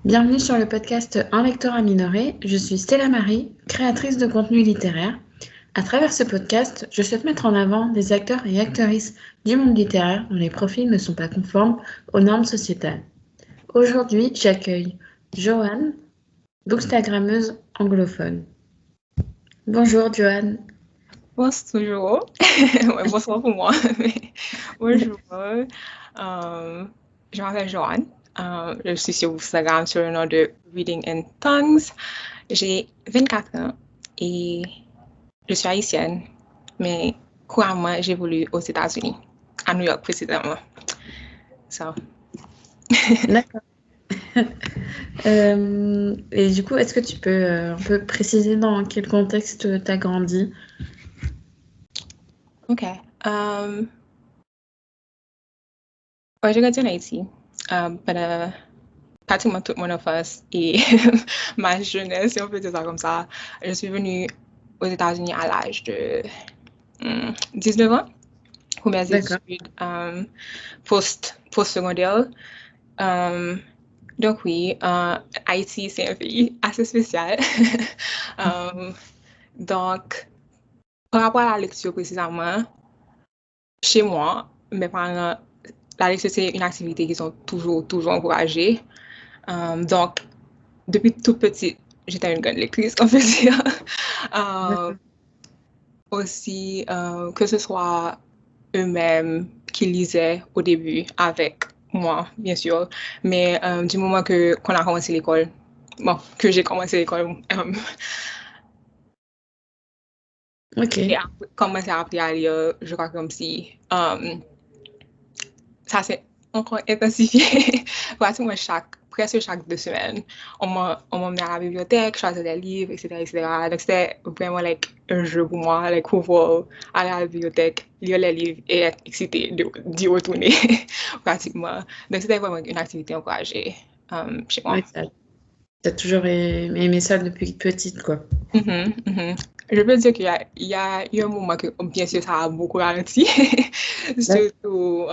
Bienvenue sur le podcast Un lectorat minoré. Je suis Stella Marie, créatrice de contenu littéraire. À travers ce podcast, je souhaite mettre en avant des acteurs et actrices du monde littéraire dont les profils ne sont pas conformes aux normes sociétales. Aujourd'hui, j'accueille Joanne, bookstagrammeuse anglophone. Bonjour Joanne. Bonjour. Ouais, bonsoir pour moi. Bonjour. Je m'appelle Joanne. Je suis sur Instagram sur le nom de Reading in Tongues. J'ai 24 ans et je suis haïtienne, mais couramment j'évolue aux États-Unis, à New York précisément. So. D'accord. Et du coup, est-ce que tu peux un peu préciser dans quel contexte tu as grandi? OK. Ouais, j'ai grandi en Haïti pendant pratiquement toute mon enfance et ma jeunesse, si on peut dire ça comme ça. Je suis venue aux États-Unis à l'âge de 19 ans pour mes études post-secondaires. Donc oui, Haïti, c'est un pays assez spécial. Donc, par rapport à la lecture précisément, chez moi, mes parents, la lecture, c'est une activité qu'ils ont toujours encouragée. Donc, depuis toute petite, j'étais une grande lectrice, on peut dire. Aussi, que ce soit eux-mêmes qui lisaient au début avec moi, bien sûr. Mais du moment qu'on a commencé l'école, que j'ai commencé l'école, et commencé à apprendre à lire, je crois comme si ça s'est encore intensifié. Pratiquement presque chaque 2 semaines, on m'emmenait à la bibliothèque, choisir des livres, etc. Donc c'était vraiment un jeu pour moi, pouvoir aller à la bibliothèque, lire les livres et être excitée d'y retourner pratiquement. Donc c'était vraiment une activité encouragée chez moi. Ouais, t'as toujours aimé ça depuis petite, quoi. Je peux dire qu'il y a eu un moment que, bien sûr, ça a beaucoup ralenti. Surtout,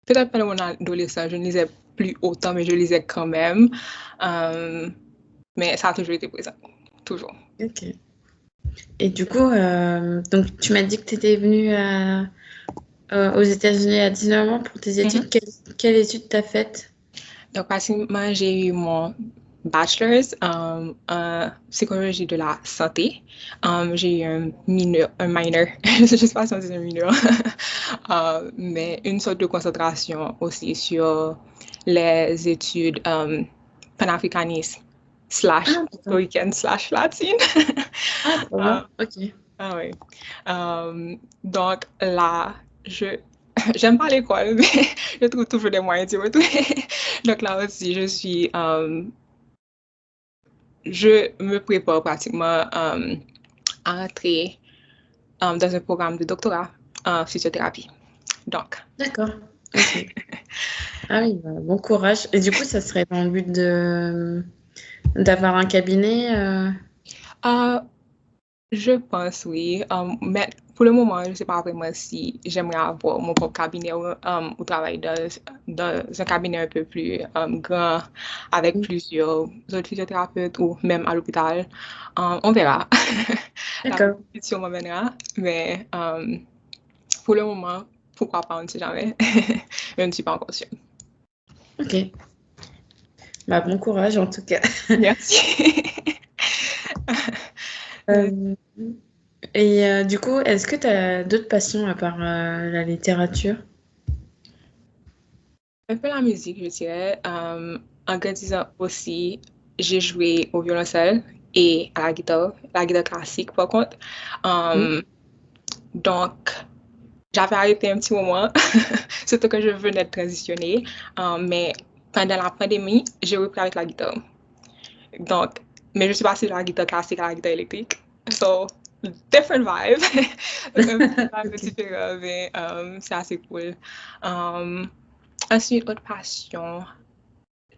peut-être pendant mon adolescence, je ne lisais plus autant, mais je lisais quand même. Mais ça a toujours été présent. Toujours. Ok. Et du coup, donc tu m'as dit que tu étais venue aux États-Unis à 19 ans pour tes études. Quelles études t'as faites? Donc, pratiquement, j'ai eu mon bachelor's en psychologie de la santé. J'ai eu un minor, je ne sais pas si on dit un mineur, mais une sorte de concentration aussi sur les études panafricanistes / puertoricaines / latines. Ok. Ah oui. Donc là, j'aime pas l'école, mais je trouve toujours des moyens d'y retourner. Donc là aussi, je me prépare pratiquement à entrer dans un programme de doctorat en physiothérapie. Donc. D'accord. Ok. Ah oui, bon courage. Et du coup, ça serait dans le but d'avoir un cabinet Je pense, oui. Mais pour le moment, je ne sais pas vraiment si j'aimerais avoir mon propre cabinet ou travailler dans un cabinet un peu plus grand avec plusieurs autres physiothérapeutes ou même à l'hôpital. On verra. D'accord. La compétition m'amènera. Mais pour le moment, pourquoi pas, on ne sait jamais. Je ne suis pas encore sûre. Ok. Bah, bon courage en tout cas. Merci. Et du coup, est-ce que tu as d'autres passions à part la littérature? Un peu la musique, je dirais. En grandissant aussi, j'ai joué au violoncelle et à la guitare classique par contre. Donc, j'avais arrêté un petit moment, surtout que je venais de transitionner. Mais pendant la pandémie, j'ai repris avec la guitare. Donc, mais je suis passée de la guitare classique à la guitare électrique. So, different vibe. Un peu différent, mais c'est assez cool. Ensuite, autre passion.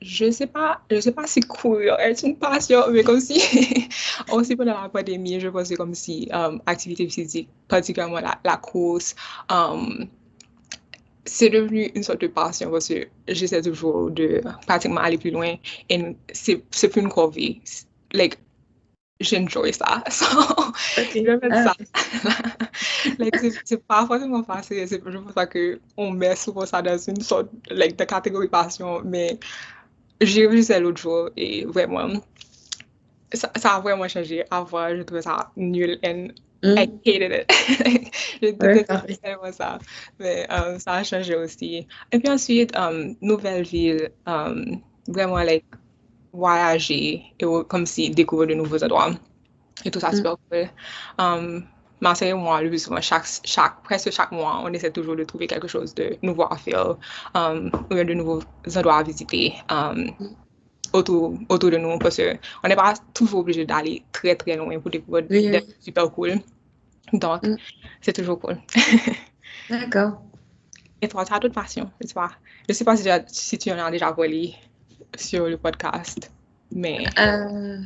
Je sais pas si courir est une passion, mais comme si, aussi pendant la pandémie, je pensais comme si activité physique, particulièrement la course, c'est devenu une sorte de passion parce que j'essaie toujours de pratiquement aller plus loin et c'est plus une corvée. Like, j'enjoy ça. So, Ok. je fais Ah, ça. Like, c'est pas forcément facile. C'est pour ça qu'on met souvent ça dans une sorte like, de catégorie passion. Mais j'ai vu ça l'autre jour et vraiment, ça a vraiment changé. Avant, je trouvais ça nul and I hmm. hated it. Je Ouais, détestais pareil. tellement ça. Mais ça a changé aussi. Et puis ensuite, nouvelle ville, vraiment like, voyager et comme si découvrir de nouveaux endroits. Et tout ça, Hmm. super cool. Marseille et moi, le plus souvent, presque chaque mois, on essaie toujours de trouver quelque chose de nouveau à faire, ou bien de nouveaux endroits à visiter autour de nous, parce qu'on n'est pas toujours obligé d'aller très très loin pour découvrir Oui, des oui. super cool. Donc, Hmm. c'est toujours cool. D'accord. Et toi, tu as d'autres passions, je sais pas si tu en as déjà volé sur le podcast, mais... Euh,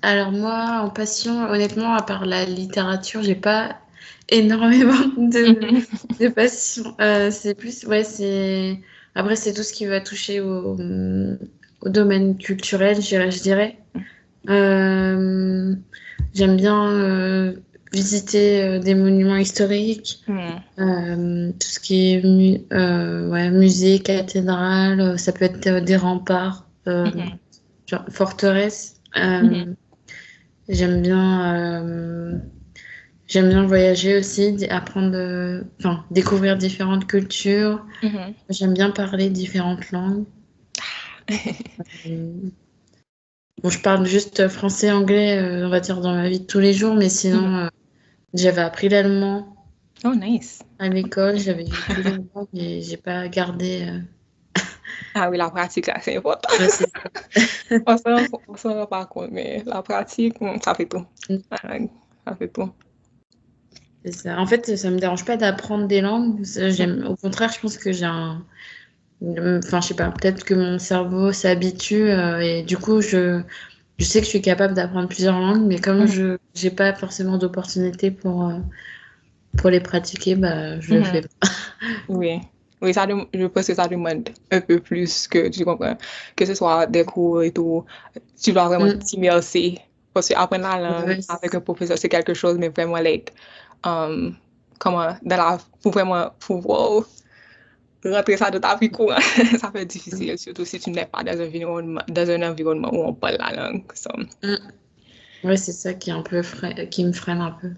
alors moi, en passion, honnêtement, à part la littérature, j'ai pas énormément de passion. C'est plus, ouais, c'est... Après, c'est tout ce qui va toucher au domaine culturel, je dirais. Euh, J'aime bien visiter des monuments historiques, Hmm. tout ce qui est ouais, musée, cathédrale, ça peut être des remparts, Mhm. genre forteresses. Mhm. J'aime bien, j'aime bien voyager aussi, apprendre, enfin, découvrir différentes cultures. Mhm. J'aime bien parler différentes langues. Euh, Bon, je parle juste français, anglais, on va dire dans ma vie de tous les jours, mais sinon, Mhm. j'avais appris l'allemand Oh, nice. à l'école, j'avais vu tous les mots, mais j'ai pas gardé. Ah oui, la pratique, là, c'est important. Ouais, c'est On s'en rend pas compte, mais la pratique, ça fait tout. Ouais, ça fait tout. c'est ça. En fait, ça me dérange pas d'apprendre des langues. J'aime, au contraire, je pense que j'ai un. Enfin, je sais pas, peut-être que mon cerveau s'habitue et du coup, je sais que je suis capable d'apprendre plusieurs langues, mais comme Mhm. je j'ai pas forcément d'opportunité pour les pratiquer, bah, je le Mhm. fais pas. Oui. Oui, je pense que ça demande un peu plus que, tu comprends, que ce soit des cours et tout. Tu dois vraiment Mm. t'immerser. Parce que apprendre la langue Ouais, avec un professeur, c'est quelque chose, mais vraiment, like, um, pour vraiment pouvoir rentrer ça dans ta vie courante, ça peut être difficile, surtout si tu n'es pas dans un environnement où on parle la langue. So. mm. Ouais, c'est ça qui est un peu qui me freine un peu.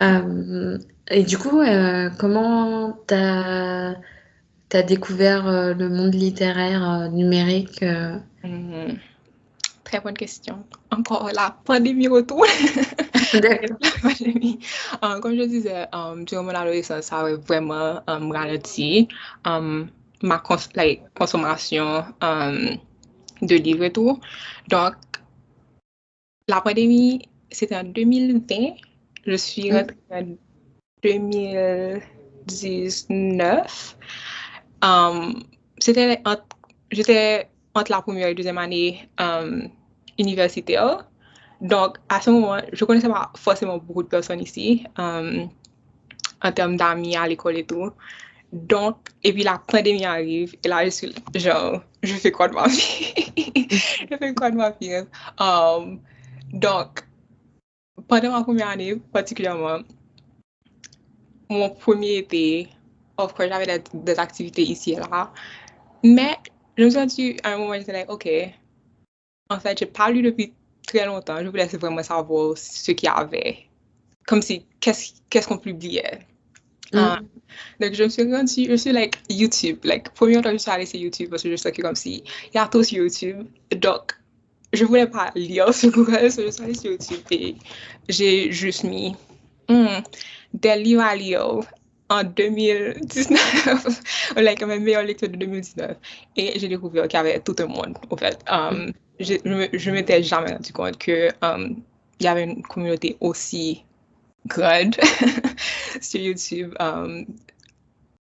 Mhm. Et du coup, comment t'as découvert le monde littéraire numérique Mhm. Très bonne question. Encore la pandémie retourne. D'accord. La pandémie. Comme je disais, durant mon adolescence, ça avait vraiment ralenti consommation de livres et tout. Donc, la pandémie, c'était en 2020. Je suis Mm, rentrée en 2019. Um, c'était entre, j'étais entre la première et la deuxième année universitaire. Donc, à ce moment, je ne connaissais pas forcément beaucoup de personnes ici, en termes d'amis à l'école et tout. Donc, et puis la pandémie arrive, et là, je suis genre, je fais quoi de ma vie? mm, Je fais quoi de ma vie? Um, donc, pendant ma première année, particulièrement, mon premier été, of course, j'avais des activités ici et là, mais je me suis dit, à un moment, j'étais like, OK, en fait, j'ai pas lu depuis très longtemps, je voulais vraiment savoir ce qu'il y avait, comme si, qu'est-ce qu'on publiait. Euh, mm. donc, je me suis rendue, je suis like YouTube, like, première fois que je suis allée sur YouTube, parce que je sais que comme si, il y a tout sur YouTube, donc, je voulais pas lire sur Google, je suis allée sur YouTube et j'ai juste mis hmm, des livres à lire en 2019, like mes meilleures lectures de 2019. Et j'ai découvert qu'il y avait tout un monde, en fait. Je m'étais jamais rendu compte que il y avait une communauté aussi grande sur YouTube,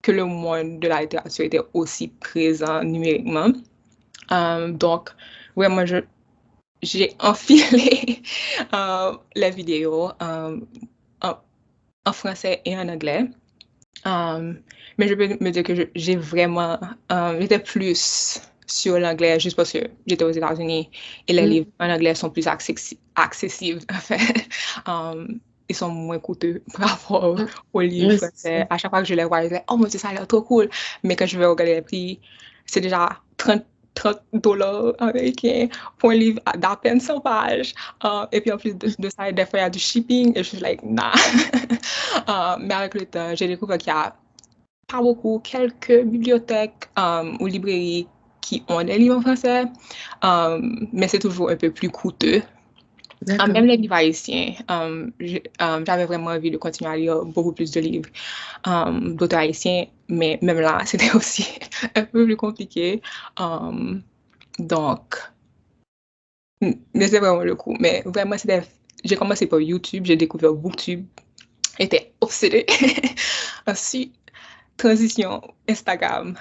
que le monde de la littérature était aussi présent numériquement. Donc, vraiment, j'ai enfilé les vidéos en, en français et en anglais. Mais je peux me dire que j'ai vraiment, j'étais plus sur l'anglais juste parce que j'étais aux États-Unis et les livres en anglais sont plus accessibles, en fait. Ils sont moins coûteux par rapport aux livres Oui, français. À chaque fois que je les vois, je dis, oh mon Dieu, ça a l'air trop cool. Mais quand je vais regarder les prix, c'est déjà 30 dollars américains pour un livre d'à peine 100 pages. Et puis en plus de ça, des fois, il y a du shipping et je suis like, nah. Mais avec le temps, j'ai découvert qu'il y a pas beaucoup, quelques bibliothèques ou librairies qui ont des livres en français, mais c'est toujours un peu plus coûteux. Même les livres haïtiens, j'avais vraiment envie de continuer à lire beaucoup plus de livres d'auteurs haïtiens, mais même là, c'était aussi un peu plus compliqué. Donc, mais c'est vraiment le coup. Mais vraiment, j'ai commencé par YouTube, j'ai découvert BookTube, j'étais obsédée. Ensuite, transition Instagram.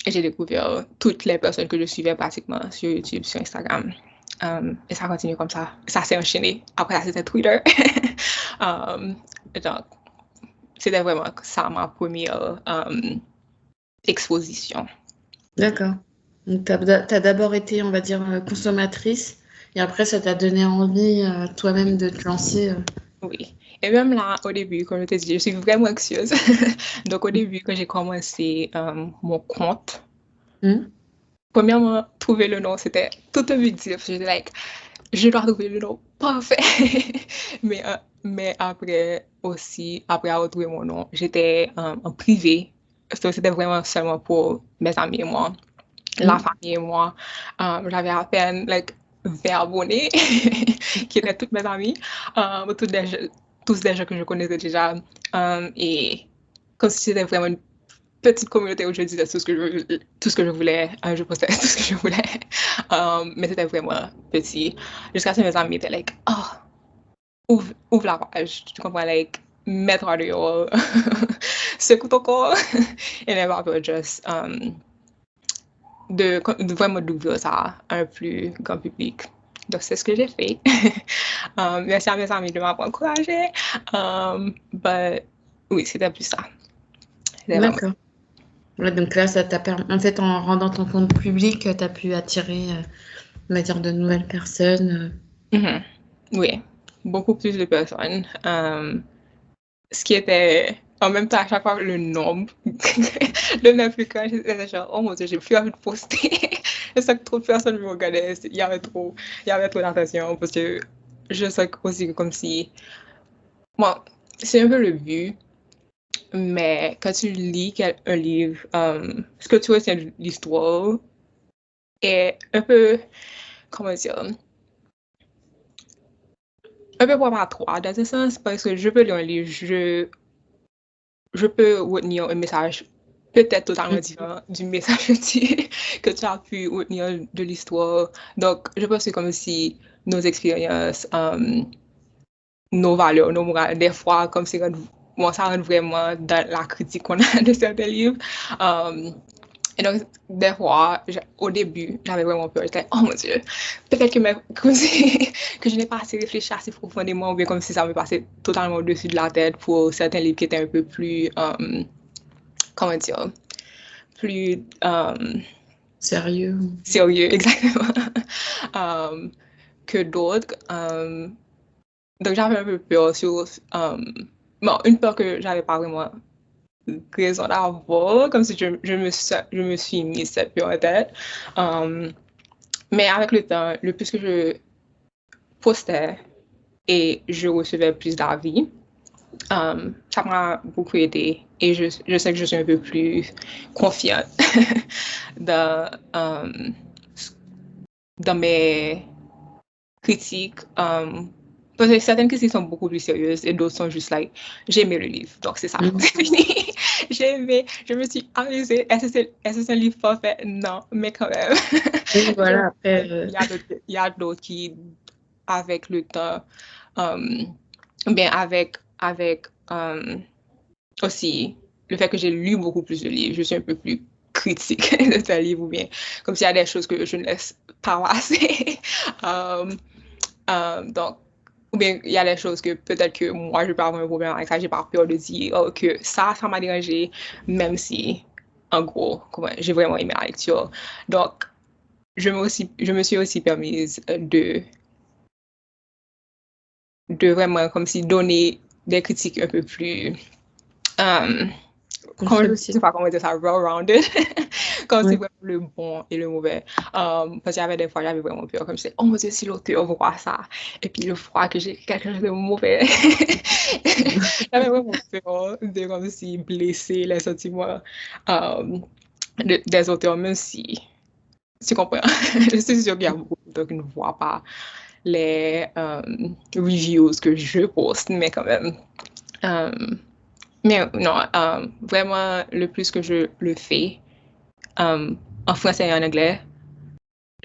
Et j'ai découvert toutes les personnes que je suivais pratiquement sur YouTube, sur Instagram. Et ça continue comme ça. Ça s'est enchaîné. Après, ça, c'était Twitter. Donc, c'était vraiment ça ma première exposition. D'accord. Donc, tu as d'abord été, on va dire, consommatrice, et après, ça t'a donné envie toi-même de te lancer. Oui. Et même là, au début, comme je te dis, je suis vraiment anxieuse. Donc, au début, quand j'ai commencé mon compte, premièrement, trouver le nom, c'était tout objectif. J'étais like, je dois trouver le nom parfait. mais après aussi, après avoir trouvé mon nom, j'étais en privé. C'était vraiment seulement pour mes amis et moi, la famille et moi. J'avais à peine like 20 abonnés qui étaient toutes mes amies, tous des gens que je connaissais déjà. Et comme si c'était vraiment une petite communauté où je disais tout ce que je voulais, je postais tout ce que je voulais, mais c'était vraiment petit. Jusqu'à ce que mes amis étaient like, oh, ouvre la page, tu comprends, like, mets-toi dehors, secoue ton corps, et les rappeurs just de vraiment d'ouvrir ça à un plus grand public. Donc, c'est ce que j'ai fait. Merci à mes amis de m'avoir encouragé. Mais oui, c'était plus ça. D'accord. Ouais, donc là, ça t'a permis, en fait, en rendant ton compte public, tu as pu attirer, on va dire, de nouvelles personnes. Oui, beaucoup plus de personnes. Ce qui était en même temps à chaque fois le nombre devenait plus grand. J'étais genre, oh mon Dieu, j'ai plus envie de poster. Je sais que trop de personnes me regardaient. Il y avait trop d'attention parce que je sais aussi que comme si, bon, c'est un peu le but, mais quand tu lis un livre, ce que tu retiens de l'histoire est un peu, comment dire, un peu probatoire dans un sens parce que je peux lire un livre, je peux retenir un message peut-être totalement différent du message que tu as pu retenir de l'histoire. Donc, je pense que c'est comme si nos expériences, nos valeurs, nos morales, des fois, comme si ça rentre vraiment dans la critique qu'on a de certains livres. Et donc, des fois, au début, j'avais vraiment peur. J'étais, oh mon Dieu, peut-être que je n'ai pas assez réfléchi assez profondément, ou bien comme si ça me passait totalement au-dessus de la tête pour certains livres qui étaient un peu plus, comment dire, plus Sérieux. Sérieux, exactement, que d'autres. Donc, j'avais un peu peur sur, bon, une peur que j'avais pas vraiment raison d'avoir, comme si je me suis mis cette peur en tête. Mais avec le temps, le plus que je postais et je recevais plus d'avis, ça m'a beaucoup aidé et je sais que je suis un peu plus confiante dans, dans mes critiques. Parce que certaines critiques sont beaucoup plus sérieuses et d'autres sont juste like, j'ai aimé le livre, donc c'est ça, c'est fini. J'ai aimé, je me suis amusée. Est-ce que c'est un livre parfait? Non, mais quand même. Oui, voilà, après. Il y a d'autres qui, avec le temps, bien avec aussi le fait que j'ai lu beaucoup plus de livres, je suis un peu plus critique de ces livres, ou bien comme s'il y a des choses que je ne laisse pas passer. Donc, Ou bien, il y a des choses que peut-être que moi, je peux avoir un problème avec ça, j'ai pas peur de dire que ça m'a dérangé, même si, en gros, j'ai vraiment aimé la lecture. Donc, je me suis aussi permise de vraiment, comme si, donner des critiques un peu plus, je ne sais pas comment dire ça, well-rounded, comme c'est vraiment le bon et le mauvais. Parce qu'il y avait des fois, j'avais vraiment peur, comme je disais, oh mon Dieu, si l'auteur voit ça, et puis le froid que j'ai quelque chose de mauvais. J'avais vraiment peur de comme si blesser les sentiments des auteurs, même si, tu comprends, je suis sûre qu'il y a beaucoup d'auteurs qui ne voient pas les reviews que je poste, mais quand même. Mais non, vraiment, le plus que je le fais, en français et en anglais,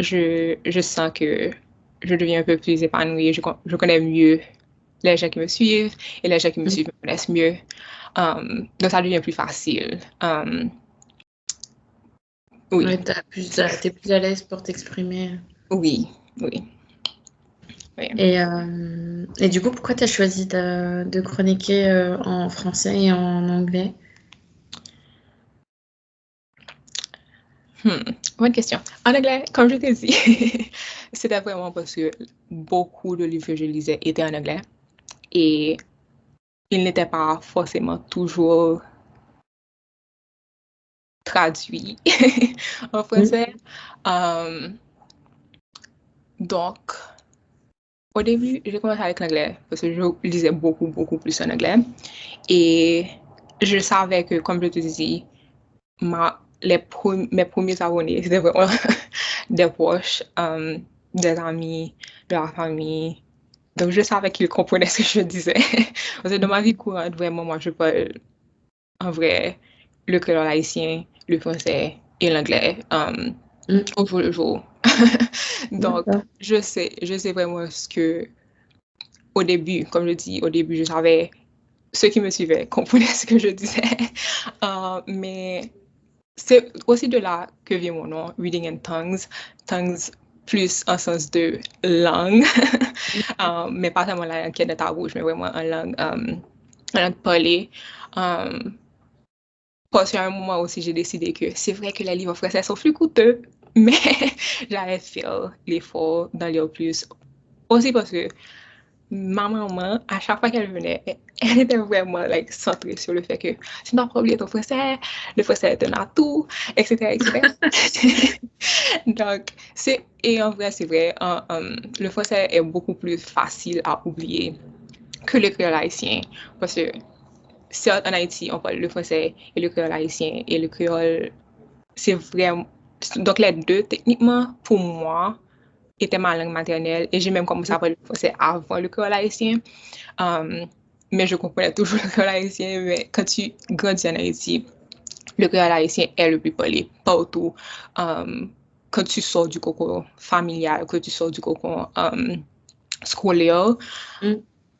je sens que je deviens un peu plus épanouie, je connais mieux les gens qui me suivent et les gens qui me suivent me connaissent mieux. Donc ça devient plus facile. Oui. Ouais, t'es plus à l'aise pour t'exprimer. Oui, oui. Et du coup, pourquoi tu as choisi de chroniquer en français et en anglais? Bonne question. En anglais, comme je t'ai dit, c'était vraiment parce que beaucoup de livres que je lisais étaient en anglais et ils n'étaient pas forcément toujours traduits en français. Donc, au début, j'ai commencé avec l'anglais parce que je lisais beaucoup, beaucoup plus en anglais. Et je savais que, comme je te disais, mes premiers abonnés, c'était vraiment des proches, des amis, de la famille. Donc, je savais qu'ils comprenaient ce que je disais. Parce que dans ma vie courante, vraiment, moi, je parle en vrai le créole haïtien, le français et l'anglais au jour le jour. Donc, je sais vraiment ce que, au début, comme je dis, au début, je savais, ceux qui me suivaient comprenaient ce que je disais. Mais c'est aussi de là que vient mon nom, Reading in Tongues. Tongues plus en sens de langue, mais pas seulement la langue qui est dans ta bouche, mais vraiment en langue parlée. Parce qu'à un moment aussi, j'ai décidé que c'est vrai que les livres français sont plus coûteux, mais j'allais faire l'effort d'en lire plus. Aussi parce que ma maman, à chaque fois qu'elle venait, elle était vraiment centrée sur le fait que tu n'as pas oublié ton français, le français est un atout, etc. etc. Donc, et en vrai, c'est vrai, le français est beaucoup plus facile à oublier que le créole haïtien. Parce que certes, en Haïti, on parle le français et le créole haïtien. Et le créole, c'est vraiment... Donc, les deux, techniquement, pour moi, étaient ma langue maternelle. Et j'ai même commencé à parler le français avant le créole haïtien. Mais je comprenais toujours le créole haïtien. Mais quand tu grandis en Haïti, le créole haïtien est le plus parlé partout. Quand tu sors du cocon familial, quand tu sors du cocon scolaire,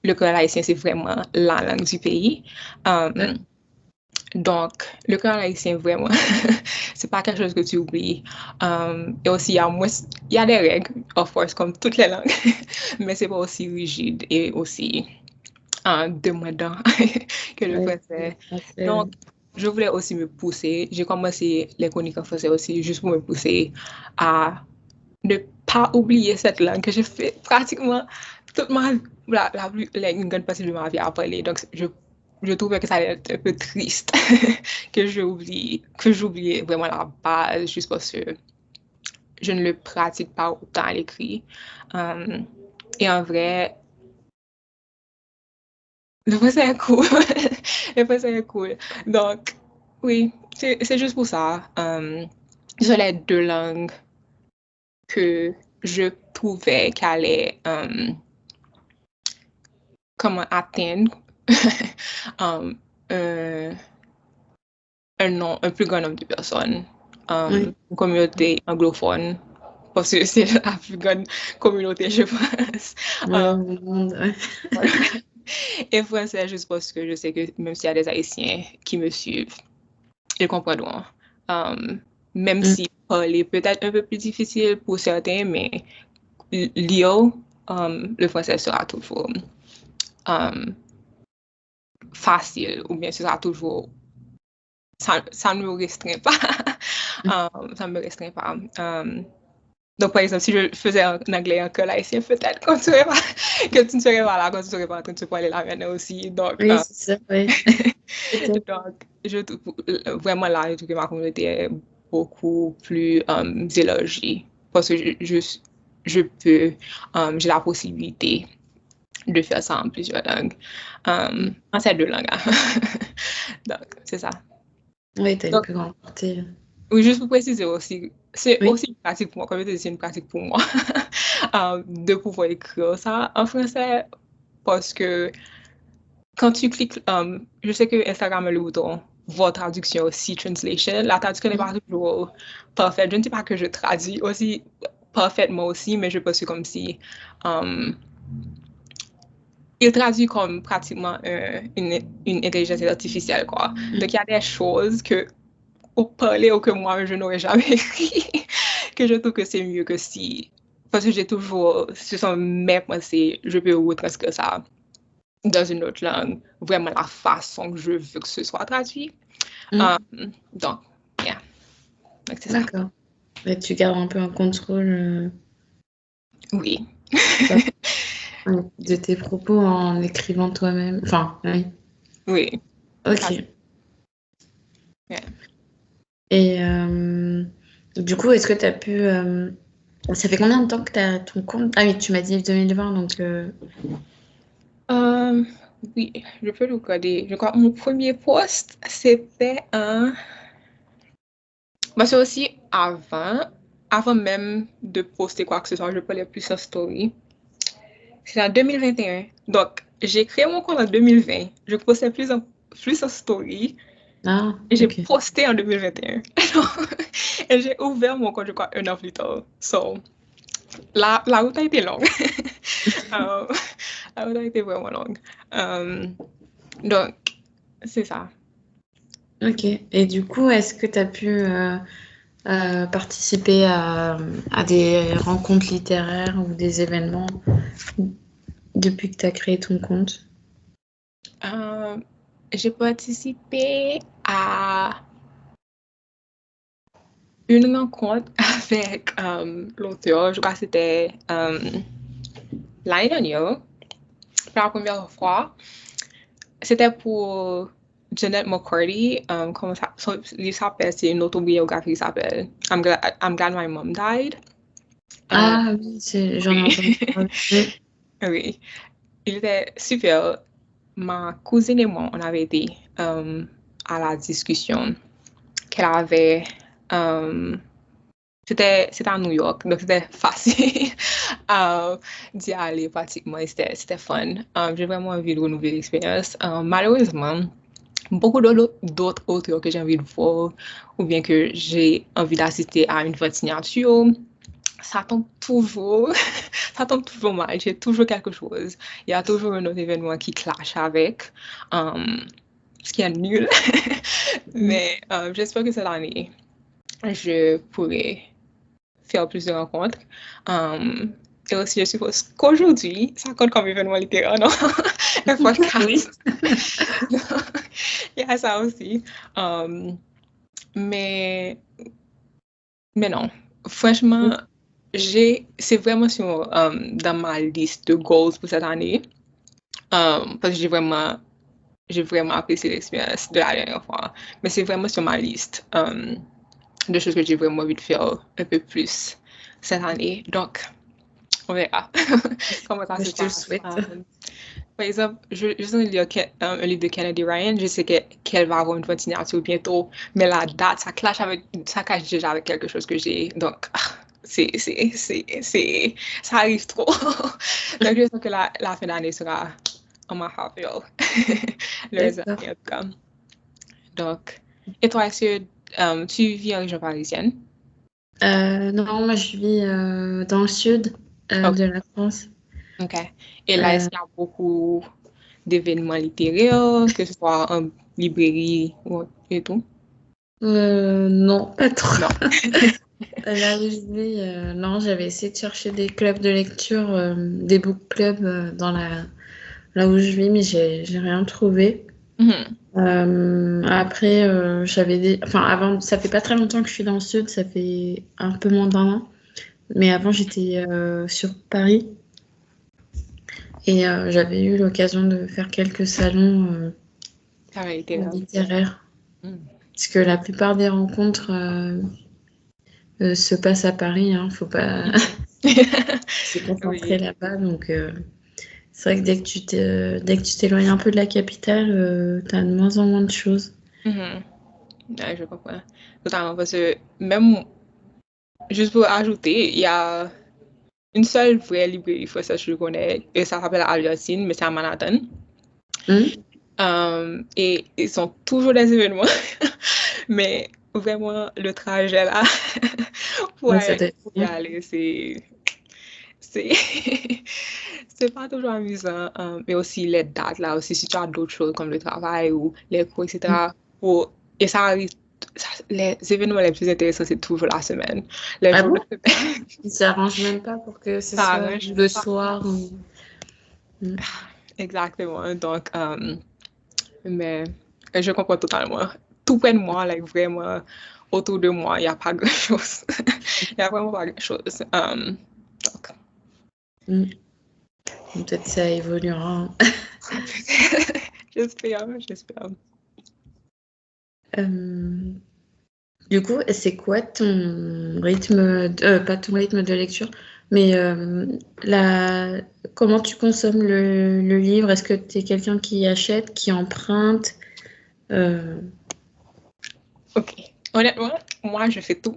le créole haïtien, c'est vraiment la langue du pays. Donc, le créole haïtien, vraiment, c'est pas quelque chose que tu oublies. Et aussi, il y a des règles, of course, comme toutes les langues, mais c'est pas aussi rigide et aussi demandant que le français. Donc, je voulais aussi me pousser. J'ai commencé les chroniques en français aussi, juste pour me pousser à ne pas oublier cette langue que j'ai fait pratiquement toute une grande partie de ma vie à parler. Donc, je trouvais que ça allait être un peu triste que j'oubliais vraiment la base juste parce que je ne le pratique pas autant à l'écrit. Et en vrai, le français est cool. Le français est cool. Donc, oui, c'est juste pour ça. Sur les deux langues que je trouvais qu'elle allait comment atteindre un plus grand nombre de personnes, une communauté anglophone, parce que c'est la plus grande communauté, je pense. Et français, juste parce que je sais que même s'il y a des Haïtiens qui me suivent, ils comprendront. Même si parler peut-être un peu plus difficile pour certains, mais lire le français sera toujours facile, ou bien ce sera toujours... Ça ne me restreint pas. Ça ne me restreint pas. Donc, par exemple, si je faisais un anglais en haïtien, peut-être que tu ne serais pas là, quand tu ne serais pas en train de se parler là maintenant aussi. Donc, Oui, c'est ça, oui. donc je trouve vraiment là, je trouve que ma communauté est beaucoup plus élargie parce que je peux, j'ai la possibilité de faire ça en plusieurs langues, en ces 2 langues. Donc, c'est ça. Oui, tu as une plus grande portée. Oui, juste pour préciser aussi, c'est Oui. aussi une pratique pour moi, comme je te dis, c'est une pratique pour moi de pouvoir écrire ça en français parce que quand tu cliques, je sais que Instagram a le bouton voir traduction aussi, translation, la traduction n'est pas toujours parfaite. Je ne dis pas que je traduis aussi parfaitement aussi, mais je pense que comme si il traduit comme pratiquement une intelligence artificielle, quoi. Donc, il y a des choses que au parler ou que moi, je n'aurais jamais écrit, que je trouve que c'est mieux que si... Parce que j'ai toujours... Ce sont mes pensées, je peux retranscrire ça dans une autre langue, vraiment la façon que je veux que ce soit traduit. Donc, yeah. Donc, c'est ça. D'accord. Et tu gardes un peu un contrôle Oui. de tes propos en écrivant toi-même. Enfin, oui. Oui. Ok. Yeah. Et du coup, est-ce que tu as pu... ça fait combien de temps que tu as ton compte? Ah oui, tu m'as dit 2020, donc... Oui, je peux le regarder. Je crois que mon premier post, c'était un... Bah, c'est aussi avant même de poster quoi que ce soit, je parlais plus en story. C'est en 2021. Donc, j'ai créé mon compte en 2020. Je postais plus en story. Ah, Et j'ai ok. posté en 2021. Et j'ai ouvert mon compte, je crois, 1 an plus tard. So, la route a été longue. La route a été vraiment longue. Donc, c'est ça. Ok. Et du coup, est-ce que tu as pu participer à des rencontres littéraires ou des événements depuis que tu as créé ton compte? J'ai participé à une rencontre avec l'auteur, je crois que c'était l'année dernière, pour la première fois. C'était pour Janet McCarty, comment ça, son livre s'appelle, c'est une autobiographie qui s'appelle I'm Glad My Mom Died. Ah oui, j'en ai entendu parler. Oui, il était super. Ma cousine et moi, on avait été à la discussion qu'elle avait. C'était à New York, donc c'était facile d'y aller pratiquement. C'était fun. J'ai vraiment envie de renouveler l'expérience. Malheureusement, beaucoup d'autres auteurs que j'ai envie de voir ou bien que j'ai envie d'assister à une vente signature, ça tombe toujours, ça tombe toujours mal. J'ai toujours quelque chose. Il y a toujours un autre événement qui clash avec, ce qui est nul. Mais j'espère que cette année, je pourrai faire plus de rencontres. Et aussi, je suppose qu'aujourd'hui, ça compte comme événement littéraire, non? Un podcast. Il y a ça aussi. Mais non. Franchement, c'est vraiment dans ma liste de goals pour cette année. Parce que j'ai vraiment apprécié l'expérience de la dernière fois. Mais c'est vraiment sur ma liste de choses que j'ai vraiment envie de faire un peu plus cette année. Donc, on verra comment ça se passe. Je te le souhaite. Par exemple, je viens de lire un livre de Kennedy Ryan. Je sais qu'elle va avoir une vente signature bientôt, mais la date, ça clash déjà avec quelque chose que j'ai. Donc, ça arrive trop. Donc, je sens que la fin d'année sera en ma faveur. Les années, en tout cas. Donc, et toi, est-ce que tu vis en région parisienne? Non, moi je vis dans le sud de la France. OK. Et là, est-ce qu'il y a beaucoup d'événements littéraires, que ce soit en librairie et tout? Non, pas trop. Non. Là où je vis, non, j'avais essayé de chercher des clubs de lecture, des book clubs là où je vis, mais j'ai rien trouvé. Mhm. Après, enfin, avant, ça fait pas très longtemps que je suis dans le sud, ça fait un peu moins d'un an. Mais avant, j'étais sur Paris et j'avais eu l'occasion de faire quelques salons Ça va été là. littéraires. Mhm. Parce que la plupart des rencontres se passent à Paris, hein, faut pas Mhm. se concentrer Oui. là-bas. Donc, c'est vrai que dès que tu t'éloignes un peu de la capitale, tu as de moins en moins de choses. Mhm. Ouais, je comprends. Totalement, parce que même, juste pour ajouter, il y a une seule vraie librairie française que je connais, et ça s'appelle Aliasine, mais c'est à Manhattan. Hmm. Et ils sont toujours des événements, mais vraiment, le trajet là, Ouais, ça doit être pour y bien. aller, c'est, c'est pas toujours amusant, mais aussi les dates là, aussi si tu as d'autres choses comme le travail ou les cours, Hmm. etc. Et ça arrive, les événements les plus intéressants, c'est toujours la semaine. Les Ah jours de bon? semaine, Ils s'arrangent même pas pour que ce ça soit arrange le pas. soir. Hmm. Exactement. Donc, mais je comprends totalement. Tout près de moi, like, vraiment, autour de moi, il n'y a pas grand-chose. Il n'y a vraiment pas grand-chose. Donc, Hmm. Peut-être ça évoluera. j'espère, j'espère. Euh, Du coup, c'est quoi ton rythme, pas ton rythme de lecture, mais comment tu consommes le livre? Est-ce que tu es quelqu'un qui achète, qui emprunte? Euh, OK. Honnêtement, moi, je fais tout.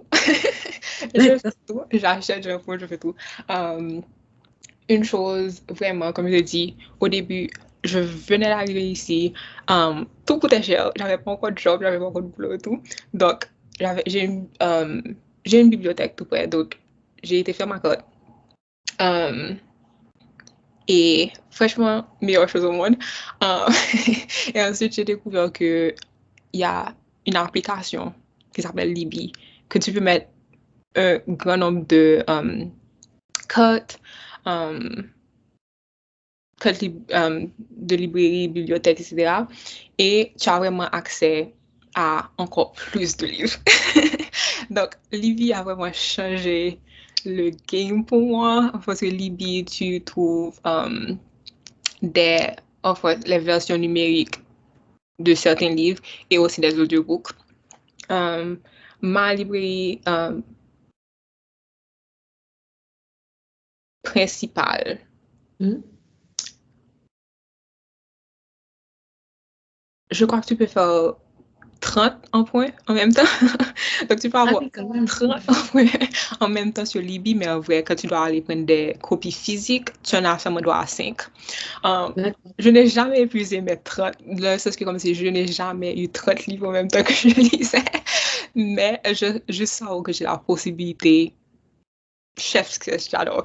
Je fais D'accord. tout. J'achète, j'importe, je fais tout. Euh, une chose, vraiment, comme je dis, au début, je venais d'arriver ici, tout coûtait cher, j'avais pas encore de job, j'avais pas encore de boulot et tout. Donc, j'ai une bibliothèque tout près, donc j'ai été faire ma carte. Euh, et franchement, meilleure chose au monde. Euh, et ensuite, j'ai découvert que il y a une application qui s'appelle Libby, que tu peux mettre un grand nombre de cartes, um, de librairies, bibliothèques, etc. Et tu as vraiment accès à encore plus de livres. Donc, Libby a vraiment changé le game pour moi, parce que Libby, tu trouves des, en fait, les versions numériques de certains livres et aussi des audiobooks. Um, ma librairie principale, Hmm. je crois que tu peux faire 30 en point en même temps. Donc, tu peux Ah avoir oui, quand même. 30 en point en même temps sur Libby, mais en vrai, quand tu dois aller prendre des copies physiques, tu en as seulement droit à 5. D'accord. Je n'ai jamais épuisé mes 30. Là, c'est ce que comme si je n'ai jamais eu 30 livres en même temps que je lisais. Mais je sens que j'ai la possibilité. Chef's kiss, j'adore.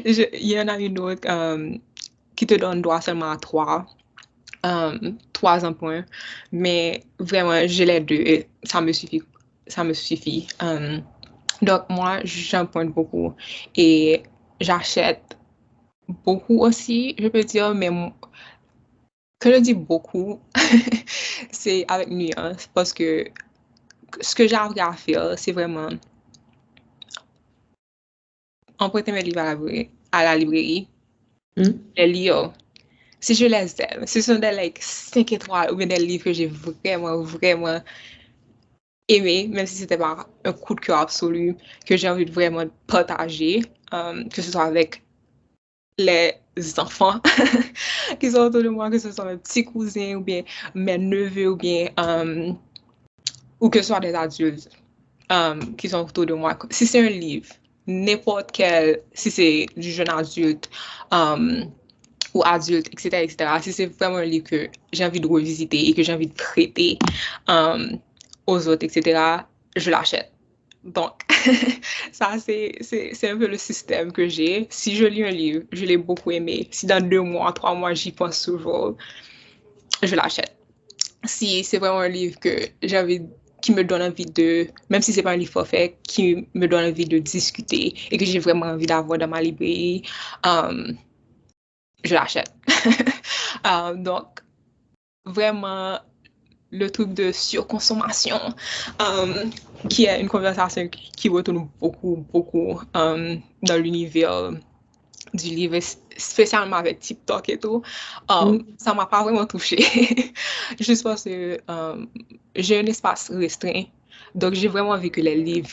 Il y en a une autre qui te donne droit seulement à 3. 3 en point. Mais vraiment, j'ai les deux et ça me suffit. Ça me suffit. Donc, moi, j'emprunte beaucoup et j'achète beaucoup aussi, je peux dire, mais quand je dis beaucoup, c'est avec nuance parce que ce que j'ai appris à faire, c'est vraiment emprunter mes livres à la librairie, Hmm. les lire. Si je les aime, si ce sont des like 5 étoiles ou bien des livres que j'ai vraiment, vraiment aimé, même si c'était pas un coup de cœur absolu, que j'ai envie de vraiment partager, que ce soit avec les enfants qui sont autour de moi, que ce soit mes petits cousins ou bien mes neveux ou que ce soit des adultes qui sont autour de moi. Si c'est un livre, n'importe quel, si c'est du jeune adulte ou adulte, etc., etc., si c'est vraiment un livre que j'ai envie de revisiter et que j'ai envie de prêter aux autres, etc., je l'achète. Donc, ça, c'est un peu le système que j'ai. Si je lis un livre, je l'ai beaucoup aimé. Si dans 2 mois, 3 mois, j'y pense toujours, je l'achète. Si c'est vraiment un livre que j'ai envie, qui me donne envie même si c'est pas un livre parfait, qui me donne envie de discuter et que j'ai vraiment envie d'avoir dans ma librairie, je l'achète. Donc, vraiment, le truc de surconsommation, qui est une conversation qui retourne beaucoup dans l'univers du livre, spécialement avec TikTok et tout, ça m'a pas vraiment touchée. Juste parce que j'ai un espace restreint, donc j'ai vraiment envie que les livres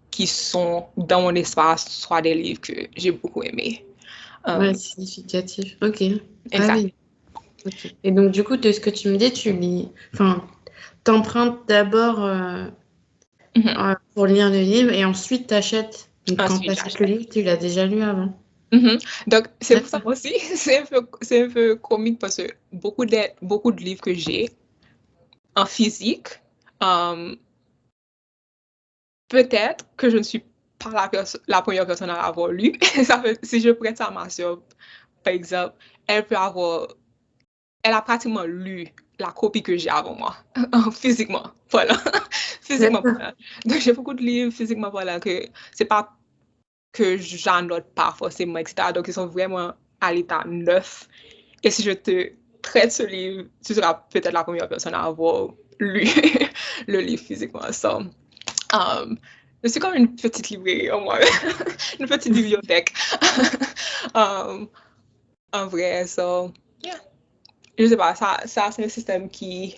qui sont dans mon espace soient des livres que j'ai beaucoup aimés. Ouais, significatif. Ok. Exact. Ah oui. Ok. Et donc, du coup, de ce que tu me dis, tu lis... Enfin, t'empruntes d'abord pour lire le livre et ensuite t'achètes. Donc, quand Ensuite, t'achètes le livre, tu l'as déjà lu avant. Donc, c'est pour ça aussi, c'est un peu comique parce que beaucoup de livres que j'ai en physique, peut-être que je ne suis pas la première personne à l'avoir lu. Ça fait, si je prête ça à ma soeur, par exemple, elle a pratiquement lu la copie que j'ai avant moi, physiquement, voilà. Physiquement, voilà. Donc, j'ai beaucoup de livres physiquement, voilà, que c'est pas que j'annote pas forcément, etc. Donc, ils sont vraiment à l'état neuf. Et si je te prête ce livre, tu seras peut-être la première personne à avoir lu le livre physiquement. So, je suis comme une petite librairie, au moins, une petite bibliothèque. En vrai, so, yeah. Je sais pas, ça c'est un système qui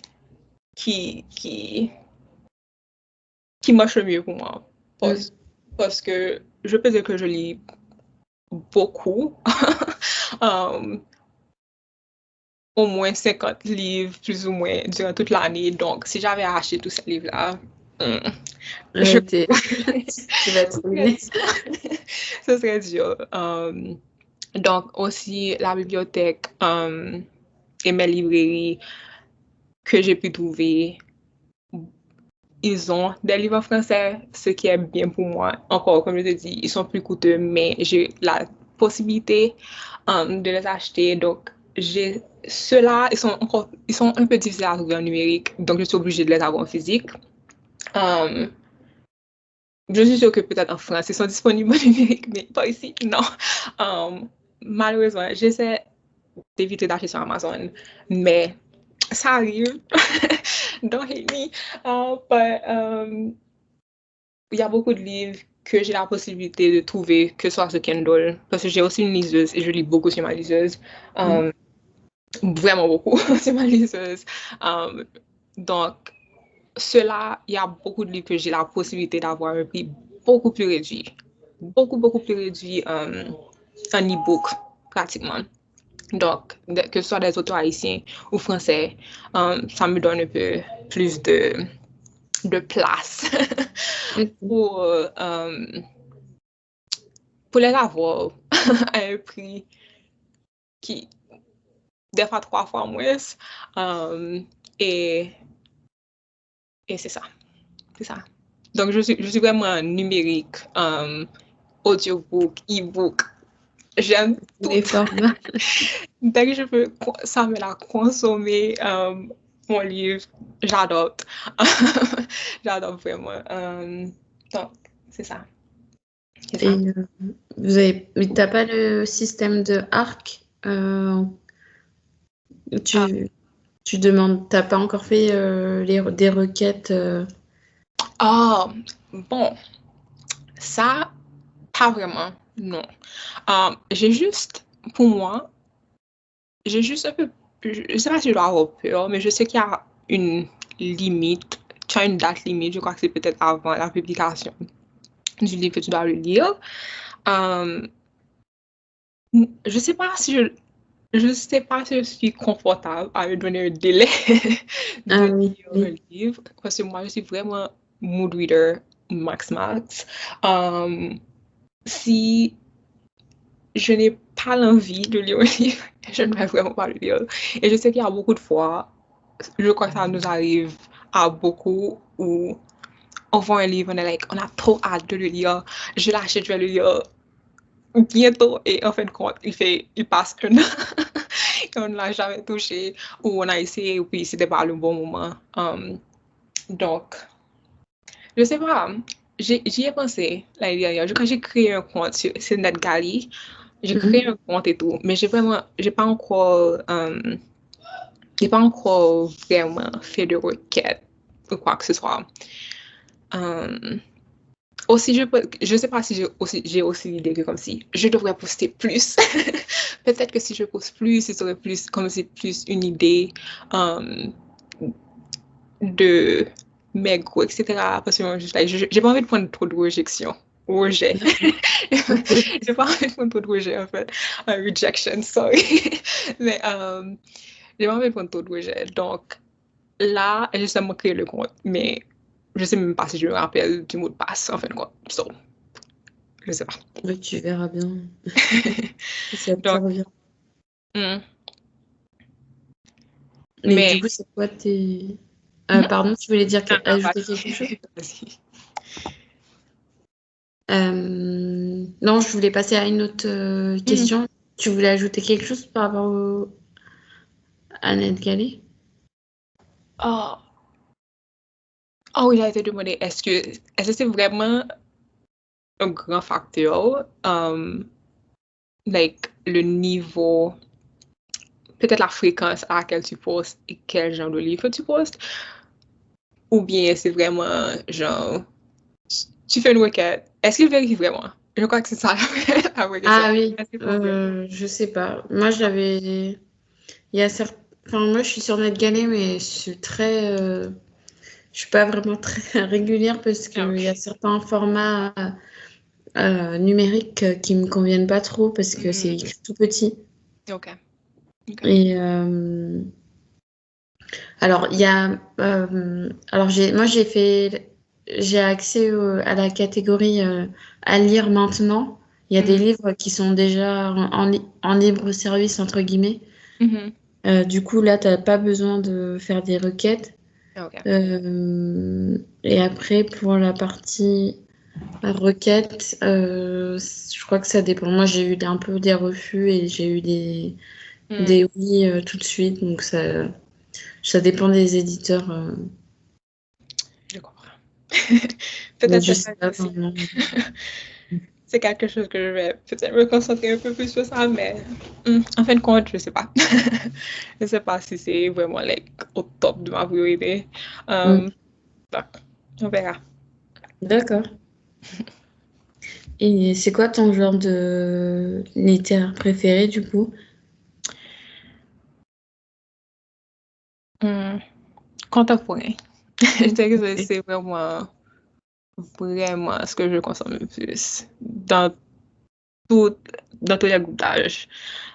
marche le mieux pour moi. Parce que je peux dire que je lis beaucoup. Au moins 50 livres, plus ou moins, durant toute l'année. Donc, si j'avais acheté tous ces livres-là, tu vas être ruiné. Ce serait dur. Donc, aussi, la bibliothèque et mes librairies que j'ai pu trouver, ils ont des livres en français, ce qui est bien pour moi. Encore, comme je te dis, ils sont plus coûteux, mais j'ai la possibilité de les acheter. Donc, ceux-là, ils sont un peu difficiles à trouver en numérique, donc je suis obligée de les avoir en physique. Je suis sûre que peut-être en France, ils sont disponibles en numérique, mais pas ici, non. Malheureusement, j'essaie d'éviter d'acheter sur Amazon, mais ça arrive. Don't hate me. Il y a beaucoup de livres que j'ai la possibilité de trouver, que ce soit sur Kindle, parce que j'ai aussi une liseuse et je lis beaucoup sur ma liseuse. Vraiment beaucoup sur ma liseuse. Donc, cela, il y a beaucoup de livres que j'ai la possibilité d'avoir un prix beaucoup plus réduit. Beaucoup plus réduit en e-book, pratiquement. Donc, que ce soit des auteurs haïtiens ou français, ça me donne un peu plus de place pour les avoir à un prix qui, des fois 3 fois moins. Et c'est ça. C'est ça. Donc, je suis vraiment numérique, audiobook, e-book. J'aime tout. Les formats. Dès que je peux ça me la consommer, mon livre, j'adore. J'adore vraiment. Donc, c'est ça. Et t'as pas le système de ARC tu demandes, t'as pas encore fait des requêtes Bon, ça, pas vraiment, non. J'ai juste, pour moi, j'ai juste un peu, je sais pas si je dois avoir peur, mais je sais qu'il y a une limite, tu as une date limite, je crois que c'est peut-être avant la publication du livre que tu dois le lire. Je sais pas si je suis confortable à me donner un délai de lire un livre, parce que moi, je suis vraiment mood reader max. Si je n'ai pas l'envie de lire un livre, je ne vais vraiment pas le lire. Et je sais qu'il y a beaucoup de fois, je crois que ça nous arrive à beaucoup, où on voit un livre, on a trop hâte de le lire, je l'achète, je vais le lire bientôt, et en fin de compte, il passe un an, et on ne l'a jamais touché, ou on a essayé, et puis c'était pas le bon moment. Donc, je sais pas, j'y ai pensé l'année dernière. Quand j'ai créé un compte sur NetGalley, j'ai créé un compte et tout, mais j'ai pas encore vraiment fait de requête ou quoi que ce soit. Aussi, je sais pas si j'ai aussi l'idée que comme si je devrais poster plus. Peut-être que si je poste plus, ce serait plus comme c'est plus une idée de mes goûts, etc. Parce que juste là, j'ai pas envie de prendre trop de rejet. J'ai pas envie de prendre trop de rejet en fait. Rejection, sorry. Mais j'ai pas envie de prendre trop de rejet. Donc là, j'ai seulement créé le compte, mais je sais même pas si je me rappelle du mot de passe en fait quoi. So, je sais pas. Oui, tu verras bien. Ça te Donc, revient. hmm. Mais Mais du coup, c'est quoi tes... pardon, tu voulais dire ajouter quelque chose? vas-y. Non, je voulais passer à une autre question. Tu voulais ajouter quelque chose par rapport à NetGalley? Oh. Oh oui, j'allais te demander, est-ce que c'est vraiment un grand facteur, like le niveau, peut-être la fréquence à laquelle tu postes et quel genre de livre tu postes, ou bien c'est vraiment genre, tu fais une requête, est-ce qu'il vérifie vraiment? Je crois que c'est ça la vraie question. Ah oui, Est-ce qu'il faut vraiment? je sais pas. Moi, j'avais... Il y a certains... Enfin, moi, je suis sur NetGalley, mais je suis très... Je suis pas vraiment très régulière parce Ah, qu'il y a ok. certains formats numériques qui me conviennent pas trop parce que c'est écrit tout petit. Ok. Ok. Et alors, il y a... alors, moi, j'ai accès à la catégorie à lire maintenant. Il y a des livres qui sont déjà en libre service, entre guillemets. Mhm. Du coup, là, tu n'as pas besoin de faire des requêtes. Ok. Et après, pour la partie requête, je crois que ça dépend. Moi, j'ai eu un peu des refus et j'ai eu des oui tout de suite. Donc, ça dépend des éditeurs. Je comprends. Mais Peut-être je que sais pas vraiment. c'est quelque chose que je vais peut-être me concentrer un peu plus sur ça, mais en fin de compte, je sais pas. Je sais pas si c'est vraiment like, au top de ma priorité. Mm. Donc, on verra. D'accord. Et c'est quoi ton genre de littéraire préféré, du coup? Contemporain. Je dirais que Ok. c'est vraiment ce que je consomme le plus tout, dans tous les groupes d'âge.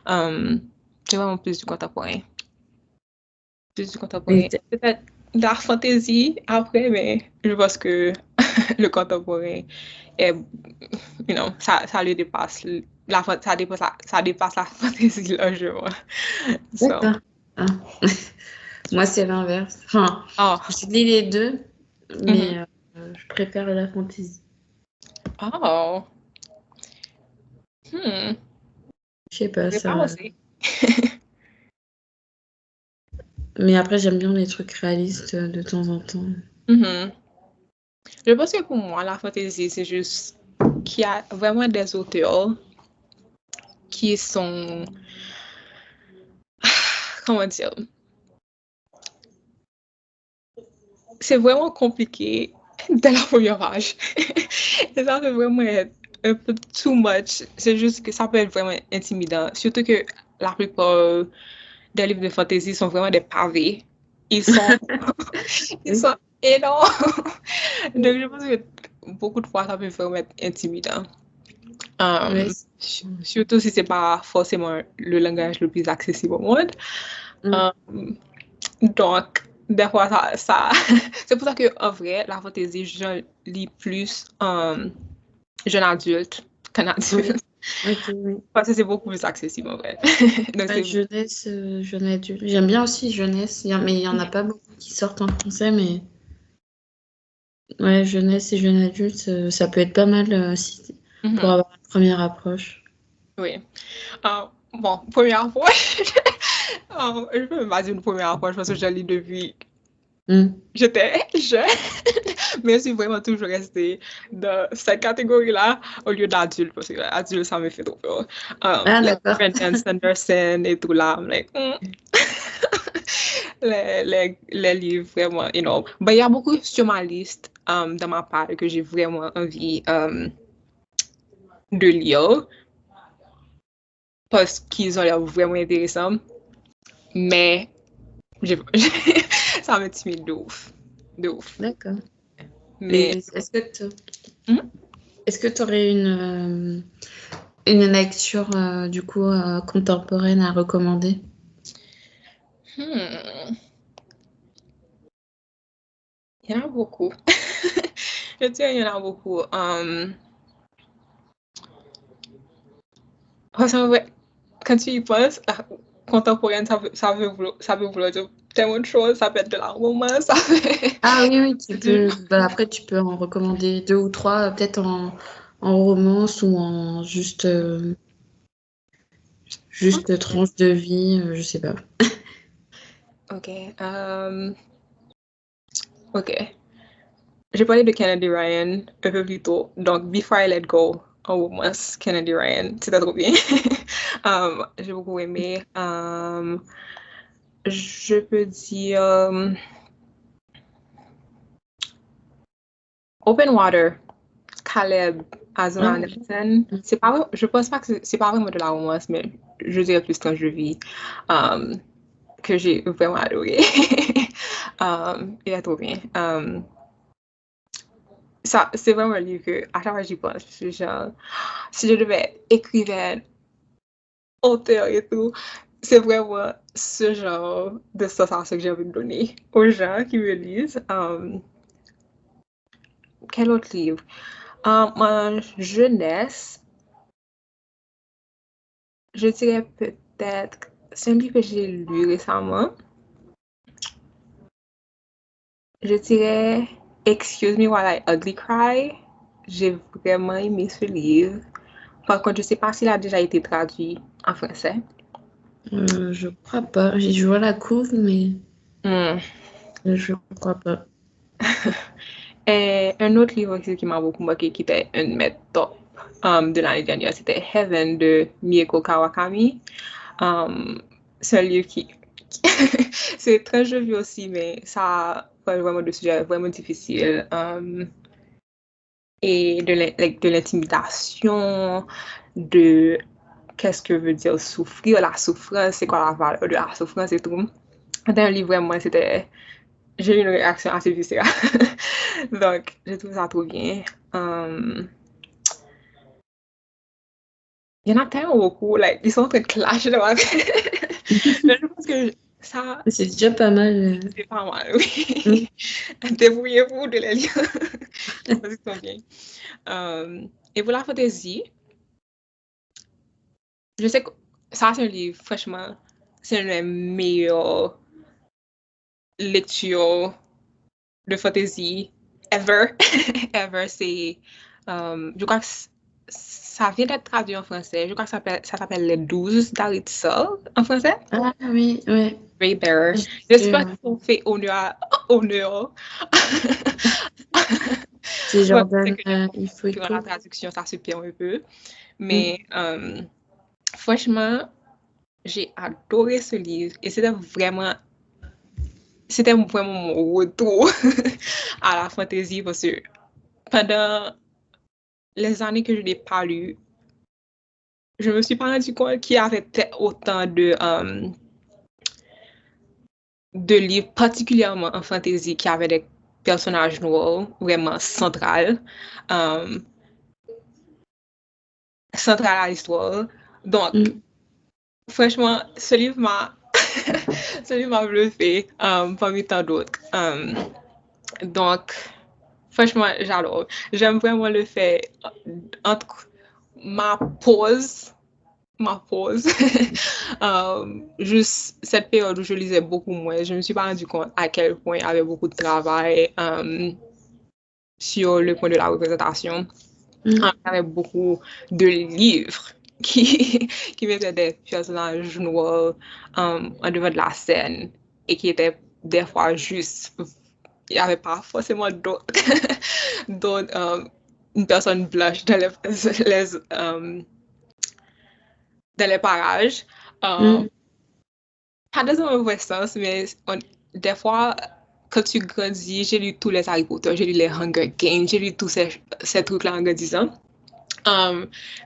C'est vraiment plus du contemporain. Plus du contemporain. Et Peut-être de la fantaisie après, mais je pense que le contemporain est, ça lui dépasse ça dépasse la fantaisie largement. So, D'accord. Ah. Moi, c'est l'inverse. Enfin, oh, je lis les deux, mhm. mais je préfère la fantasy. Oh, hmm, Je sais pas, j'ai pas ça. osé. Mais après, j'aime bien les trucs réalistes de temps en temps. Mhm. Je pense que pour moi, la fantaisie, c'est juste qu'il y a vraiment des auteurs qui sont, comment dire, c'est vraiment compliqué dès la première page. Et ça peut vraiment être un peu too much. C'est juste que ça peut être vraiment intimidant. Surtout que la plupart des livres de fantasy sont vraiment des pavés. Ils sont, ils Oui. sont énormes. Donc je pense que beaucoup de fois, ça peut vraiment être intimidant. Ouais, Surtout si c'est pas forcément le langage le plus accessible au monde. mm. Um, donc, des fois, c'est pour ça que en vrai, la fantaisie, je lis plus jeune adulte qu'un Oui. adulte. Ok, oui. Parce que c'est beaucoup plus accessible en vrai. Donc, Ouais, c'est. jeunesse, jeune adulte. J'aime bien aussi jeunesse, mais il y en a pas beaucoup qui sortent en français, mais ouais, jeunesse et jeune adulte, ça peut être pas mal pour Mhm. avoir une première approche. Oui. Bon, première fois, je peux même pas dire une première fois, je pense que je lis depuis. J'étais jeune, mais je suis vraiment toujours restée dans cette catégorie-là au lieu d'adulte, parce que adulte, ça me fait trop peur. D'accord. Brandon Sanderson et tout là, I'm like, les livres vraiment énormes. Il y a beaucoup sur ma liste de ma part que j'ai vraiment envie de lire parce qu'ils ont l'air vraiment intéressants. Mais ça me timide de ouf. De ouf. D'accord. Mais est-ce que tu aurais une lecture du coup contemporaine à recommander? Il y en a beaucoup. Je dirais il y en a beaucoup. Quand tu y penses, contemporaine, ça veut vouloir dire tellement de choses. Ça peut être de la romance, ça peut... Ah oui, tu peux. Après, tu peux en recommander 2 ou 3, peut-être en romance ou en juste tranche de vie, je sais pas. Ok. Ok. J'ai parlé de Kennedy Ryan un peu plus tôt. Donc, Before I Let Go, en romance, Kennedy Ryan, c'était trop bien. J'ai beaucoup aimé. Je peux dire Open Water, Caleb Azura Nelson. Je pense pas que c'est pas vraiment de la romance, mais je dirais plus quand je vis, que j'ai vraiment adoré. Il est trop bien. Ça, c'est vraiment un livre que, à chaque fois que j'y pense, je suis genre, si je devais être écrivaine, auteur et tout, c'est vraiment ce genre de sensation que j'ai envie de donner aux gens qui me lisent. Quel autre livre? En jeunesse, je dirais peut-être, c'est un livre que j'ai lu récemment. Je dirais Excuse Me While I Ugly Cry. J'ai vraiment aimé ce livre. Par contre, je ne sais pas s'il a déjà été traduit en français. Je crois pas. Je vois la couve, mais je crois pas. Et un autre livre aussi qui m'a beaucoup marqué, qui était un de mes top de l'année dernière, c'était Heaven de Mieko Kawakami. C'est un livre qui... c'est très joli aussi, mais ça parle vraiment de sujets vraiment difficiles. Et de l'intimidation, de qu'est-ce que veut dire souffrir, la souffrance, c'est quoi la valeur de la souffrance et tout. C'était un livre vraiment, j'ai eu une réaction assez viscérale. Donc, j'ai trouvé ça trop bien. Il y en a tellement beaucoup, ils sont en train de clasher dans ma tête. Mais je pense que ça, c'est déjà pas mal. c'est pas mal, oui. Débrouillez-vous de les lire. Parce qu'ils sont bien. Et pour la fantaisie, je sais que ça, c'est un livre, franchement, c'est une des meilleures lectures de fantaisie ever. Ever, c'est... je crois que ça vient d'être traduit en français. Je crois que ça s'appelle Les 12 d'Aritza en français. Ah oui, ouais. Ray Bearer. J'espère qu'on fait honneur. C'est Jordan, il faut que la traduction, ça se perd un peu. Mais franchement, j'ai adoré ce livre et c'était vraiment mon retour à la fantaisie parce que pendant les années que je n'ai pas lu, je me suis pas rendu compte qu'il y avait autant de livres, particulièrement en fantaisie, qui avaient des personnages noirs vraiment central à l'histoire. Donc, franchement, ce livre m'a bluffé parmi tant d'autres. Donc, franchement, j'adore. J'aime vraiment le fait entre ma pause, juste cette période où je lisais beaucoup moins, je me suis pas rendu compte à quel point il y avait beaucoup de travail sur le point de la représentation. Il y avait beaucoup de livres qui mettaient des personnages noirs en devant de la scène et qui étaient des fois juste, il n'y avait pas forcément d'autres, une personne blanche dans les parages. Pas dans un mauvais sens, mais des fois, quand tu grandis, j'ai lu tous les Harry Potter, j'ai lu les Hunger Games, j'ai lu tous ces trucs-là en grandissant.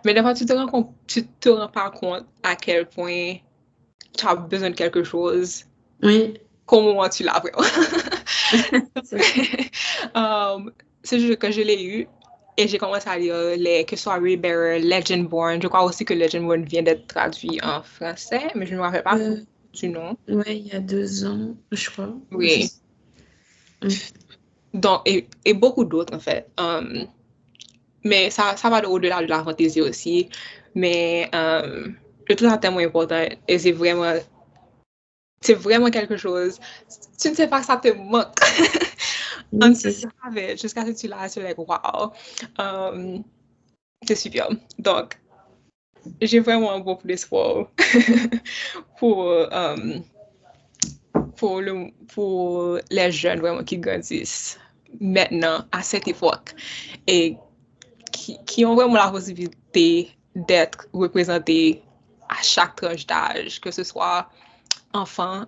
Mais des fois, tu te rends pas compte à quel point tu as besoin de quelque chose. Oui. Qu'au moment tu l'as vraiment. C'est juste que je l'ai eu et j'ai commencé à lire que ce soit Raybearer, Legendborn. Je crois aussi que Legendborn vient d'être traduit en français, mais je ne me rappelle pas du nom. Oui, il y a 2 ans, je crois. Oui. Donc, et beaucoup d'autres, en fait. Mais ça va au-delà de la fantaisie aussi. Mais le truc est tellement important et c'est vraiment quelque chose. Tu ne sais pas que ça te manque. Oui, c'est ça. Jusqu'à ce que tu l'as, tu es like, wow. C'est super. Donc, j'ai vraiment beaucoup d'espoir pour les jeunes vraiment qui grandissent maintenant, à cette époque, et qui ont vraiment la possibilité d'être représentés à chaque tranche d'âge, que ce soit enfant,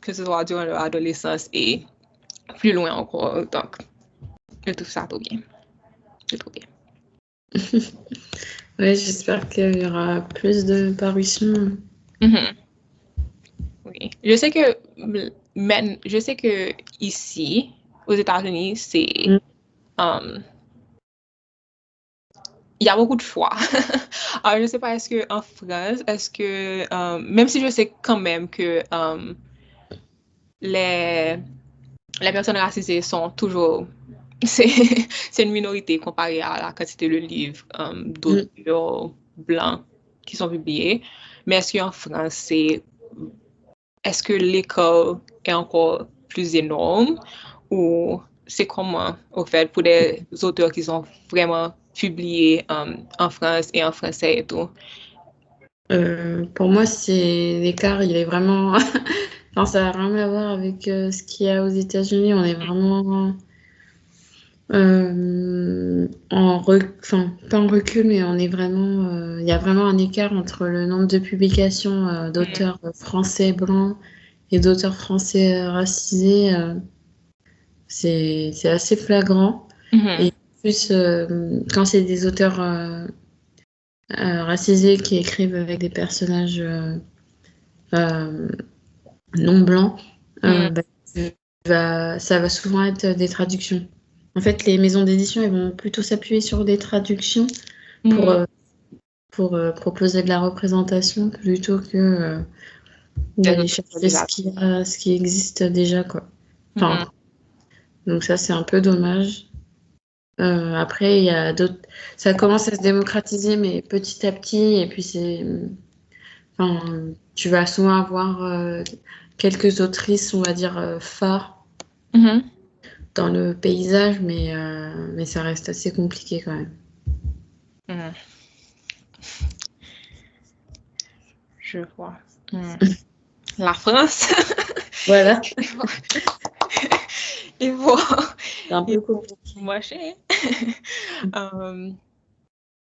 que ce soit durant leur adolescence et plus loin encore. Donc, je trouve ça trop bien. Oui, j'espère qu'il y aura plus de parutions. Oui. Je sais que ici, aux États-Unis, c'est il y a beaucoup de choix. Alors, je ne sais pas, est-ce qu'en France, même si je sais quand même que les personnes racisées sont toujours, c'est une minorité comparée à la quantité de livres d'auteurs blancs qui sont publiés, mais est-ce qu'en France, est-ce que l'école est encore plus énorme ou c'est comment, au fait, pour des auteurs qui sont vraiment publiés en France et en français et tout? Pour moi, l'écart, il est vraiment. Enfin, ça n'a rien à voir avec ce qu'il y a aux États-Unis. On est vraiment enfin, pas en recul, mais on est vraiment. Il y a vraiment un écart entre le nombre de publications d'auteurs français blancs et d'auteurs français racisés. C'est assez flagrant. Et en plus, quand c'est des auteurs racisés qui écrivent avec des personnages non blancs, ça va souvent être des traductions. En fait, les maisons d'édition, elles vont plutôt s'appuyer sur des traductions pour proposer de la représentation plutôt que d'aller chercher ce qui existe déjà, quoi. Enfin, donc ça, c'est un peu dommage. Après, il y a d'autres. Ça commence à se démocratiser, mais petit à petit. Et puis, enfin, tu vas souvent avoir quelques autrices, on va dire, phares dans le paysage, mais ça reste assez compliqué quand même. Je vois. La France. Voilà. Il faut C'est un peu compliqué. marcher.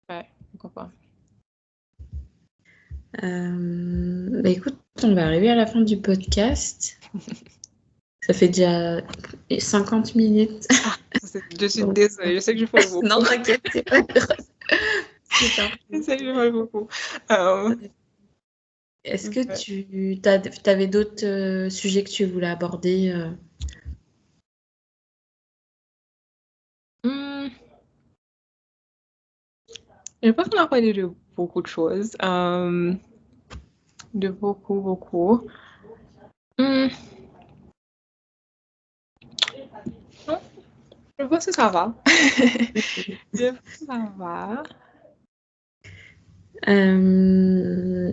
Ouais, pourquoi pas. Bah écoute, on va arriver à la fin du podcast. Ça fait déjà 50 minutes. Je suis désolée, je sais que je parle beaucoup. Non, t'inquiète, c'est pas grave. Je sais que je parle beaucoup. Est-ce que tu avais d'autres sujets que tu voulais aborder Je pense qu'on a parlé de beaucoup de choses. De beaucoup. Je pense que ça va. Je pense que ça va.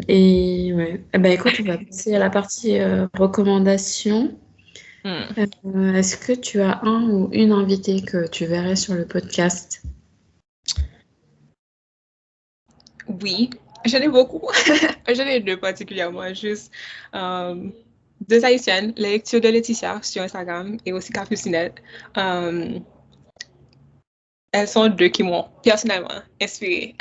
Et ouais. Bah écoute, on va passer à la partie recommandations. Est-ce que tu as un ou une invitée que tu verrais sur le podcast? Oui, j'en ai beaucoup. J'en ai deux particulièrement. Juste deux Haïtiennes, les lectures de Laetitia sur Instagram et aussi Capucinette. Elles sont deux qui m'ont personnellement inspirée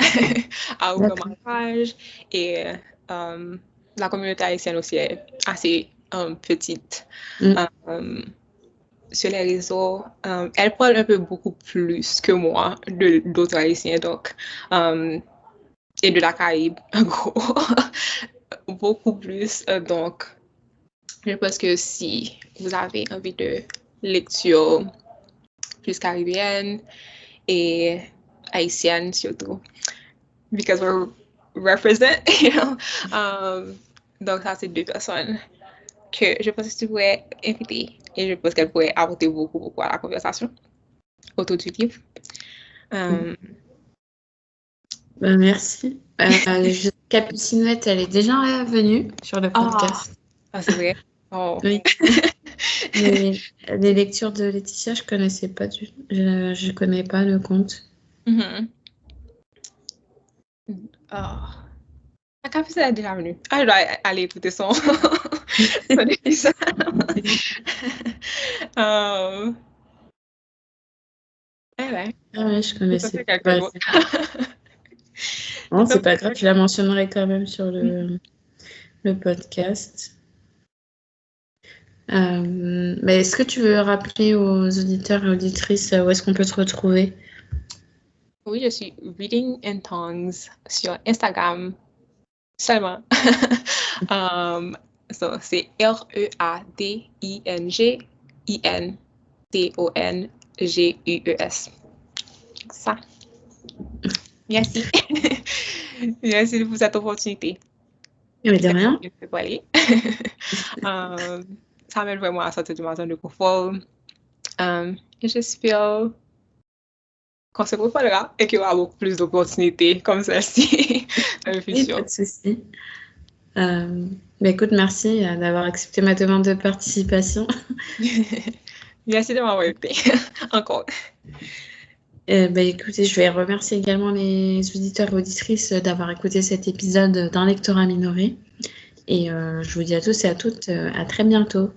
à ouvrir ma page et la communauté haïtienne aussi est assez petite. Sur les réseaux, elles parlent un peu beaucoup plus que moi d'autres Haïtiens, donc, et de la Caraïbe, en gros, beaucoup plus. Donc, je pense que si vous avez envie de lecture plus caribéenne et haïtienne surtout, because we represent, you know. Donc, ça, c'est deux personnes que je pense que tu pourrais inviter et je pense qu'elle pourrait apporter beaucoup à la conversation autour du livre. Merci. Capucinette, elle est déjà venue sur le podcast. Ah, c'est vrai. Oh. Oui. Les lectures de Laetitia, je connaissais pas je connais pas le compte. La Capucinette est déjà venue. Je dois aller écouter son épisode. Je connaissais pas. Non, c'est pas grave, je la mentionnerai quand même sur le podcast. Mais est-ce que tu veux rappeler aux auditeurs et auditrices où est-ce qu'on peut te retrouver? Oui, je suis Reading in Tongues sur Instagram seulement. So, c'est READINGINTONGUES. Ça. Merci. Merci pour cette opportunité. Mais de rien. Ça m'aide vraiment à sortir de ma zone de confort. Et j'espère qu'on se reparlera et qu'il y aura beaucoup plus d'opportunités comme celle-ci dans le futur. Pas de souci. Écoute, merci d'avoir accepté ma demande de participation. Merci de m'avoir écouté. Encore. Écoutez, je vais remercier également les auditeurs et auditrices d'avoir écouté cet épisode d'un lectorat minoré. Et je vous dis à tous et à toutes à très bientôt.